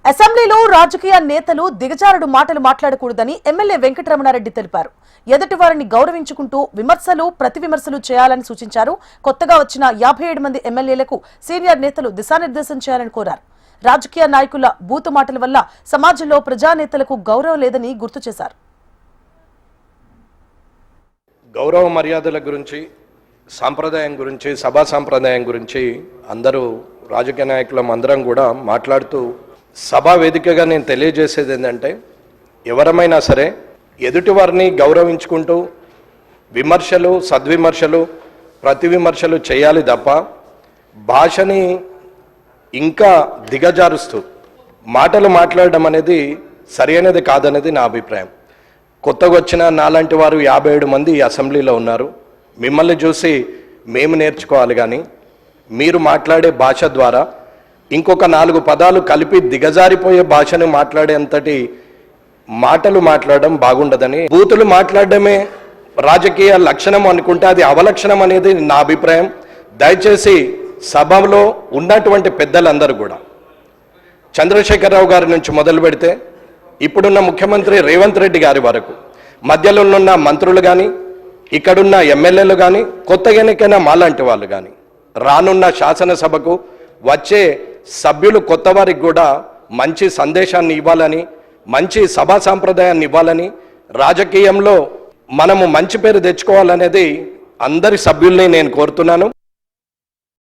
అసెంబ్లీలో రాజకీయ నేతలు దిగజారుడు మాటలు మాట్లాడకూడదని ఎమ్మెల్యే వెంకటరమణారెడ్డి తెలిపారు. ఎదుటి వారిని గౌరవించుకుంటూ విమర్శలు ప్రతి విమర్శలు చేయాలని సూచించారు. కొత్తగా వచ్చిన 57 మంది ఎమ్మెల్యేలకు సీనియర్ నేతలు దిశానిర్దేశం చేయాలని కోరారు. రాజకీయ నాయకుల బూతు మాటల వల్ల సమాజంలో ప్రజానేతలకు గౌరవం లేదని గుర్తు చేశారు. గౌరవ మర్యాదల గురించి, సాంప్రదాయం గురించి, సభా సాంప్రదాయం గురించి అందరూ రాజకీయ నాయకులం అందరం కూడా మాట్లాడుతూ సభా వేదికగా నేను తెలియజేసేది ఏంటంటే, ఎవరమైనా సరే ఎదుటి వారిని గౌరవించుకుంటూ విమర్శలు, సద్విమర్శలు, ప్రతి విమర్శలు చేయాలి తప్ప భాషని ఇంకా దిగజారుస్తూ మాటలు మాట్లాడడం అనేది సరైనది కాదనేది నా అభిప్రాయం. కొత్తగా వచ్చిన నాలాంటి వారు 57 మంది అసెంబ్లీలో ఉన్నారు. మిమ్మల్ని చూసి మేము నేర్చుకోవాలి, కానీ మీరు మాట్లాడే భాష ద్వారా ఇంకొక 4 పదాలు కలిపి దిగజారిపోయే భాషను మాట్లాడేంతటి మాటలు మాట్లాడడం బాగుండదని, బూతులు మాట్లాడడమే రాజకీయ లక్షణం అనుకుంటే అది అవలక్షణం అనేది నా అభిప్రాయం. దయచేసి సభలో ఉన్నటువంటి పెద్దలందరూ కూడా, చంద్రశేఖరరావు గారి నుంచి మొదలు పెడితే ఇప్పుడున్న ముఖ్యమంత్రి రేవంత్ రెడ్డి గారి వరకు, మధ్యలో ఉన్న మంత్రులు కానీ, ఇక్కడున్న ఎమ్మెల్యేలు కానీ, కొత్తగా ఎన్నికైన మాలాంటి వాళ్ళు కానీ, రానున్న శాసనసభకు వచ్చే సభ్యులు కొత్త వారికి కూడా మంచి సందేశాన్ని ఇవ్వాలని, మంచి సభా సాంప్రదాయాన్ని ఇవ్వాలని, రాజకీయంలో మనము మంచి పేరు తెచ్చుకోవాలనేది అందరి సభ్యుల్ని నేను కోరుతున్నాను.